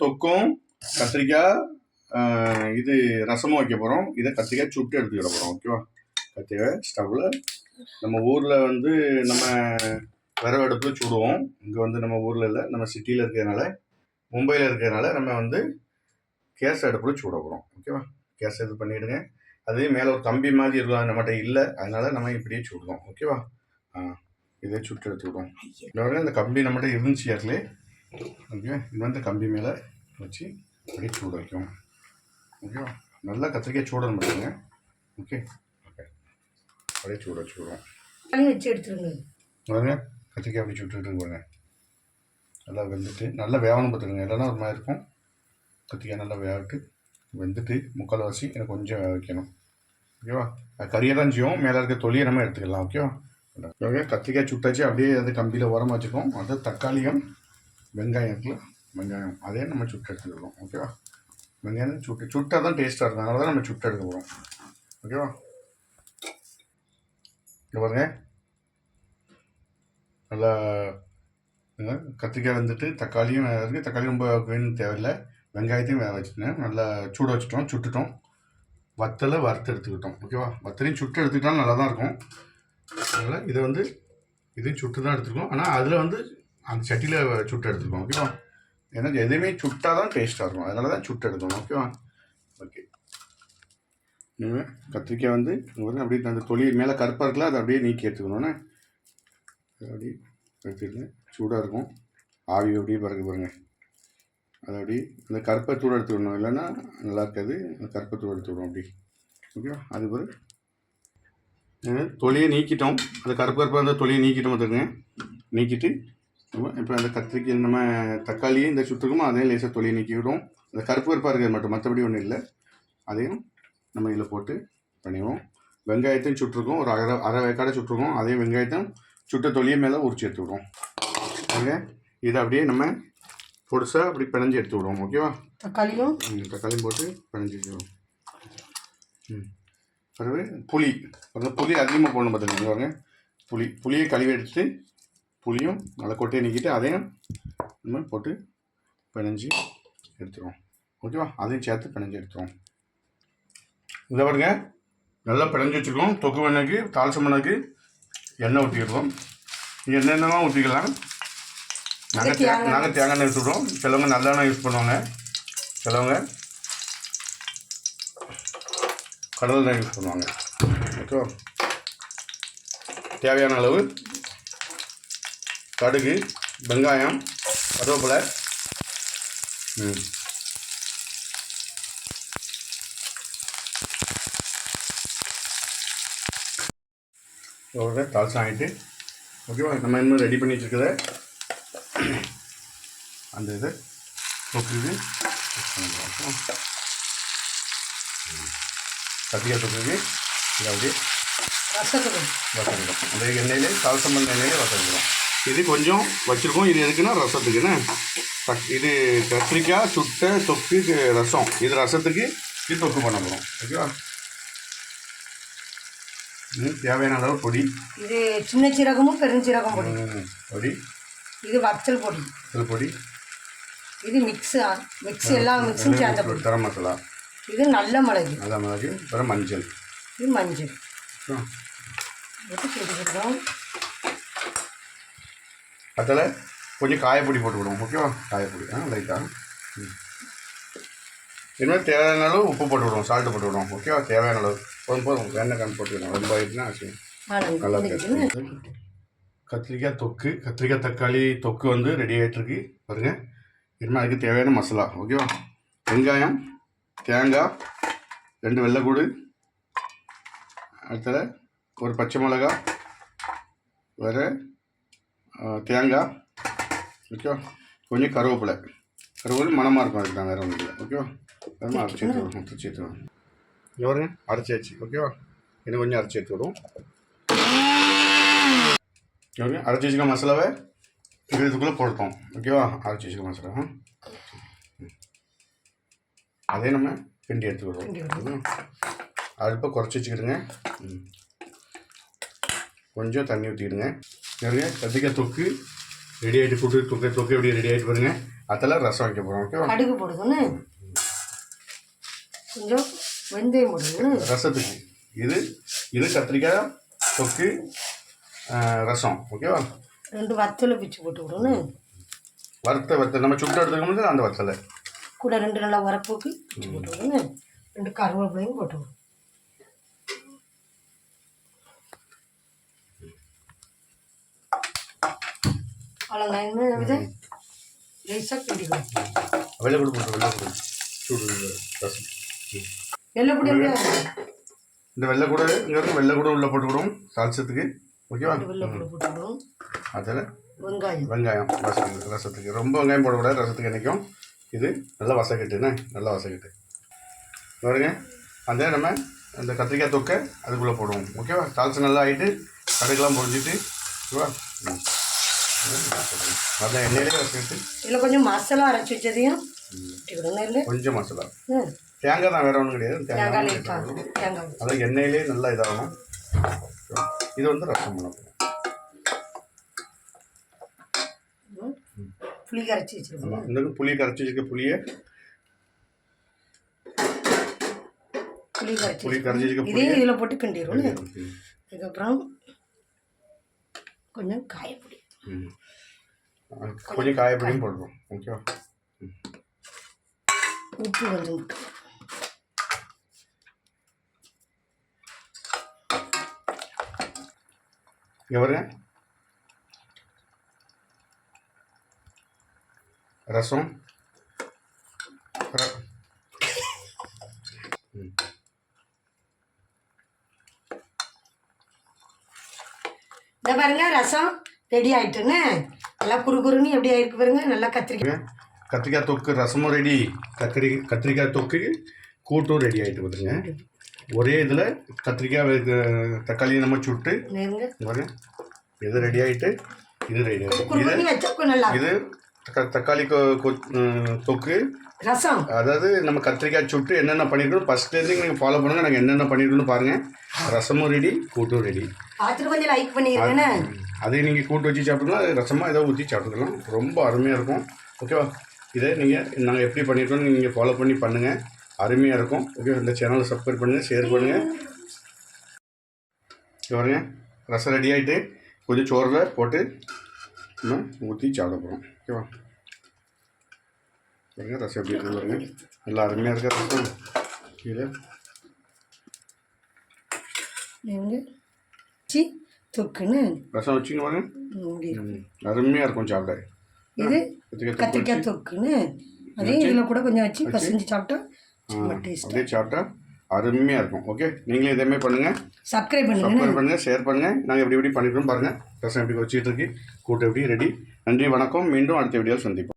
தொக்கும் கத்திரிக்காய் இது ரசமும் வைக்க போகிறோம். இதை கத்திரிக்காய் சுட்டு எடுத்துக்கிட போகிறோம். ஓகேவா? கத்திரிக்காய் ஸ்டவ்வில் நம்ம ஊரில் வந்து நம்ம விறகு அடுப்பில் சுடுவோம். இங்கே வந்து நம்ம ஊரில் இல்லை, நம்ம சிட்டியில் இருக்கிறதுனால, மும்பையில் இருக்கிறதுனால நம்ம வந்து கேஸ் அடுப்பில் சுட போகிறோம். ஓகேவா? கேஸ் இது பண்ணிவிடுங்க. அதே மேலே ஒரு கம்பி மாதிரி இருக்கும், நம்மகிட்ட இல்லை, அதனால நம்ம இப்படியே சுடுவோம். ஓகேவா? இதே சுட்டு எடுத்துக்கிடுவோம். இன்னொரு இந்த கம்பி நம்மகிட்ட இருந்துச்சு ஏற்கனவே. ஓகே, இது வந்து கம்பி மேலே வச்சு அப்படியே சூட வைக்கும். ஓகேவா? நல்லா கத்திரிக்காய் சூடணும் பண்ணுங்க. ஓகே ஓகே, அப்படியே சூட வச்சுடுவோம். வச்சு எடுத்துருங்க. பாருங்க, கத்திரிக்காய் அப்படி சுட்டுட்டு பாருங்க. நல்லா வெந்துட்டு நல்லா வேகணும் பார்த்துருங்க, இல்லைன்னா ஒரு மாதிரி இருக்கும். கத்திரிக்காய் நல்லா வேகட்டு வெந்துட்டு முக்கால்வாசி எனக்கு கொஞ்சம் வேக வைக்கணும். ஓகேவா? கறியை தான் செய்வோம், மேலே இருக்க தொலியை நம்ம எடுத்துக்கலாம். ஓகேவா? ஓகே, கத்திரிக்காய் சுட்டாச்சு, அப்படியே அது கம்பியில் உரமாக வச்சுக்கோம். அது தக்காளியும் வெங்காயம் இருக்குல்ல, வெங்காயம் அதே நம்ம சுட்டு எடுத்துக்கிறோம். ஓகேவா? வெங்காயம் சுட்டால் தான் டேஸ்ட்டாக இருக்கும், அதனால தான் நம்ம சுட்டு எடுக்க போகிறோம். ஓகேவா? இங்கே பாருங்க, நல்லா கத்திரிக்காய் வந்துட்டு தக்காளியும் இருக்குது. தக்காளி ரொம்ப வேணும் தேவையில்லை. வெங்காயத்தையும் வேக வச்சுட்டேன், நல்லா சூட வச்சுட்டோம், சுட்டுட்டோம். வத்தலை வறுத்து எடுத்துக்கிட்டோம். ஓகேவா? வத்தலையும் சுட்டு எடுத்துக்கிட்டாலும் நல்லா தான் இருக்கும். அதனால் இதை வந்து இதையும் சுட்டு தான் எடுத்துருக்கோம், ஆனால் அதில் வந்து அந்த சட்டியில் சுட்டு எடுத்துருக்கோம். ஓகேவா? ஏன்னா எதுவுமே சுட்டால் தான் டேஸ்ட்டாக இருக்கும், அதனால தான் சுட்டு எடுக்கணும். ஓகேவா? ஓகே, நீங்கள் கத்திரிக்காய் வந்து அப்படியே அந்த தொழில் மேலே கருப்பாக இருக்குல்ல, அதை அப்படியே நீக்கி எடுத்துக்கணும்னே. அப்படியே எடுத்துக்கங்க, சூடாக இருக்கும். ஆவி அப்படியே பறக்க பாருங்க. அதை அப்படியே அந்த கருப்பை தூள் எடுத்துக்கணும், இல்லைன்னா நல்லா இருக்காது. அந்த கருப்பை தூள் எடுத்துக்கணும் அப்படி. ஓகேவா? அது பிறகு தொலியை நீக்கிட்டோம், அந்த கருப்பாக அந்த தொலியை நீக்கிட்டோம் பார்த்துருங்க. நீக்கிட்டு இப்போ அந்த கத்திரிக்காய் நம்ம தக்காளியும் இந்த சுட்டுருக்கோமோ அதையும் லேசாக தொலியை நீக்கி விடுவோம். அந்த கருப்பு கருப்பாக இருக்கிறது மட்டும், மற்றபடி ஒன்றும் இல்லை. அதையும் நம்ம இதில் போட்டு பண்ணிடுவோம். வெங்காயத்தையும் சுட்டுருக்கோம், ஒரு அரை வேக்காடை சுட்டுருக்கோம். அதையும் வெங்காயத்தையும் சுட்ட தொலியை மேலே உரிச்சு எடுத்து விடுவோம். ஓகே, இதை அப்படியே நம்ம பொடிசாக அப்படி பிணைஞ்சி எடுத்து விடுவோம். ஓகேவா? தக்காளியும் போட்டு பிணைஞ்சி வச்சுடுவோம். பிறகு புளி அதிகமாக போடணும் பார்த்துக்கோங்க. பாருங்க, புளியை கழுவி எடுத்துட்டு புளியும் நல்லா கொட்டையை நீக்கிட்டு அதையும் நம்ம போட்டு பிணைஞ்சி எடுத்துருவோம். ஓகேவா? அதையும் சேர்த்து பிணைஞ்சி எடுத்துருவோம். இதை பாருங்க, நல்லா பிணைஞ்சி வச்சுருக்கோம். தொக்கு எண்ணெய்க்கு தாளிச்ச மண்ணுக்கு எண்ணெய் ஊற்றிக்கிடுவோம். நீங்கள் என்னென்னலாம் ஊற்றிக்கலாம். நாங்கள் தேங்காய் எண்ணெய் யூஸ் பண்ணுறோம். சிலவங்க நல்லெண்ணெய் யூஸ் பண்ணுவாங்க, சிலவங்க கடல் எண்ணெய் யூஸ் பண்ணுவாங்க. ஓகேவா? தேவையான அளவு கடுகு, வெங்காயம், கருவேப்பிலை, தாளிசம் ஆகிட்டு. ஓகேவா? நம்ம இன்னும் ரெடி பண்ணி வச்சுருக்கிறத அந்த இதை தொக்குது கத்திரிக்காய் தொக்குது. இதை அப்படியே வசதிடும் அந்த எண்ணெயிலே தாளிசம் பண்ண எண்ணெயிலே வசதிடும். இது கொஞ்சம் வச்சுருக்கோம். இது எதுக்குன்னா ரசத்துக்குன்னு. இது கத்திரிக்காய் சுட்ட தொக்கு ரசம். இது ரசத்துக்கு இது தொக்கு பண்ண போகிறோம். ஓகேவா? தேவையான அளவு பொடி. இது சின்ன சீரகமும் பெருஞ்சீரகம் பொடி. பொடி. இது வத்தல் பொடி. இது மிக்ஸ் எல்லாம் மிக்ஸும் சேர்ந்த பொடி. கரம் மசாலா. இது நல்ல மிளகு. அப்புறம் மஞ்சள். இது மஞ்சள் போட்டு சேர்த்துக்கிறோம். அதில் கொஞ்சம் காயப்பொடி போட்டு விடுவோம். ஓகேவா? காயப்பொடி லைட்டாக. இனிமேல் தேவையான அளவு உப்பு போட்டு விடுவோம், சால்ட்டு போட்டு விடுவோம். ஓகேவா? தேவையான அளவு போதும். எண்ணெய் கண் போட்டுவிடுவோம். ரொம்ப ஆயிடுச்சுன்னா நல்லா இருக்கு. கத்திரிக்காய் தக்காளி தொக்கு வந்து ரெடி ஆகிட்டுருக்கு பாருங்க. இனிமேல் அதுக்கு தேவையான மசாலா. ஓகேவா? வெங்காயம், தேங்காய், 2 வெள்ளைக்கூடு, அடுத்தது ஒரு பச்சை மிளகா, வேறு தேங்காய். ஓகேவா? கொஞ்சம் கருவேப்பிலை மணமாக இருக்கும், அதுக்கு தான் வேறு ஒன்றும் இல்லை. ஓகேவா? அதெல்லாம் அரைச்சி எடுத்துவிடுவோம். இங்கே வருங்க, அரைச்சாச்சு. ஓகேவா? இன்னும் கொஞ்சம் அரைச்சி எடுத்துவிடுவோம். ஓகே, அரைச்சி வச்சுக்க மசாலாவை இதுக்குள்ளே போட்டோம். ஓகேவா? அரைச்சி வச்சுக்க மசாலா அதே நம்ம கிண்டி எடுத்துக்கிடுவோம். அடுப்பை குறைச்சி வச்சுக்கிடுங்க. கொஞ்சம் தண்ணி ஊற்றிக்கிடுங்க. நிறைய கத்திரிக்காய் தொக்கு ரெடி ஆகிட்டு கூட்டு தொக்கு எப்படி ரெடி ஆகிட்டு பாருங்க. அதில் ரசம் வைக்க போகிறோம். ஓகேவா? கடுகு போடுதுன்னு கொஞ்சம் வெந்தயம் போடுதுன்னு ரசத்துக்கு இது கத்திரிக்காய் தொக்கு ரசம். ஓகேவா? 2 வத்தலை பிச்சு போட்டு விடுன்னு வத்தல் நம்ம சுட்டு எடுத்துக்கணும். அந்த வத்தலை கூட 2 நல்லா உரப்புக்கு பிச்சு போட்டு விடுன்னு 2 கருவேப்பிலையும் போட்டு விடும். அவ்வளோங்க. என்ன வித லேசாக கிண்டிக்கணும். வெள்ளைப்பூடு போட்டு சூடு ரசம். வெள்ளைப்பூடி இந்த வெள்ளைக்கூட இங்கே வெள்ளைக்கூட உள்ளே போட்டுக்கிடுவோம் தாளிச்சத்துக்கு. ஓகேவா? வெள்ளைப்பூடி போட்டுவிடும். அதில் வெங்காயம் ரசத்துக்கு ரொம்ப வெங்காயம் போடக்கூடாது. ரசத்துக்கு என்றைக்கும் இது நல்லா வசக்கட்டுண்ணே. நல்லா வசக்கட்டு பாருங்க. அந்த நம்ம அந்த கத்திரிக்காய் தொக்கை அதுக்குள்ளே போடுவோம். ஓகேவா? தாளிச்சு நல்லா ஆகிட்டு கடுகுலாம் பொரிஞ்சிட்டு. ஓகேவா? அதான் எண்ணெயிலே வசக்கிட்டு இதில் கொஞ்சம் மசாலா அரைச்சி வச்சதையும் இல்லை கொஞ்சம் மசாலா தேங்காய் தான், வேறு ஒன்றும் கிடையாது. தேங்காய் அதான் எண்ணெயிலே நல்லா இதாகும். இது வந்து ரசம் பண்ண போகிறோம். புளி கரைச்சி வச்சுருக்கோம். இந்த புளி கரைச்சி வச்சுருக்க புளியை புளி கரைச்சி வச்சுக்க இதே இதில் போட்டு கிண்டிடுவோம். அதுக்கப்புறம் கொஞ்சம் காயப்பொடி கொஞ்சம் காயப்பொடியும் போடுறோம். ஓகேவா? உப்பு கொஞ்சம் இங்கே பாருங்க. ரசம் இந்த பாருங்க ரசம் ரெடி ஆயிட்டுன்னு நல்லா குறுகுறுன்னு எப்படி ஆயிருக்கு பாருங்க. நல்லா கத்திரிக்காய் தொக்கு ரசமும் ரெடி, கத்திரிக்காய் தொக்கு கூட்டும் ரெடி ஆகிட்டு பாருங்க. ஒரே இதில் கத்திரிக்காய் தக்காளி நம்ம சுட்டு பாருங்க. இது ரெடி ஆகிட்டு இது ரெடி ஆகிட்டு இது தக்காளி தொக்கு ரசம். அதாவது நம்ம கத்திரிக்காய் சுட்டு என்னென்ன பண்ணியிருக்கோம் ஃபஸ்ட்லேருந்து நீங்கள் ஃபாலோ பண்ணுங்கள். நாங்கள் என்னென்ன பண்ணியிருக்கோன்னு பாருங்கள். ரசமும் ரெடி, கூட்டும் ரெடி. பார்த்துட்டு கொஞ்சம் லைக் பண்ணிடுங்க. அதே நீங்கள் கூட்டு வச்சு சாப்பிட்டோம்னா ரசமாக ஏதோ ஊற்றி சாப்பிட்டுக்கலாம். ரொம்ப அருமையாக இருக்கும். ஓகேவா? இதை நாங்கள் எப்படி பண்ணியிருக்கோன்னு நீங்கள் ஃபாலோ பண்ணி பண்ணுங்கள். அருமையாக இருக்கும். ஓகே, இந்த சேனலை சப்ஸ்கிரைப் பண்ணுங்கள், ஷேர் பண்ணுங்கள். பாருங்க ரசம் ரெடி ஆகிட்டு கொஞ்சம் சோறில் போட்டு நம்ம ஊற்றி சாப்பிட போகிறோம். ஓகேவா? பாருங்க ரசம் எப்படி இருக்குது பாருங்க. நல்லா அருமையாக இருக்க ரசம். கீழே தொக்குன்னு ரசம் வச்சுங்க பாருங்க. அருமையாக இருக்கும் சாப்பிட. இது கத்திரிக்காய் தொக்குன்னு அதே இதில் கூட கொஞ்சம் வச்சு பசஞ்சு சாப்பிட்டா அப்படியே சாப்பிட்டா அருமையாக இருக்கும். ஓகே, நீங்களே இதேமாதிரி பண்ணுங்கள். சப்ஸ்கிரைப் பண்ணுங்கள், ஷேர் பண்ணுங்கள். நாங்கள் எப்படி பண்ணிக்கிறோம் பாருங்கள். ரசம் எப்படி வச்சுட்டு இருக்கு, கூட்டு எப்படி ரெடி. நன்றி, வணக்கம். மீண்டும் அடுத்த வீடியோவில் சந்திப்போம்.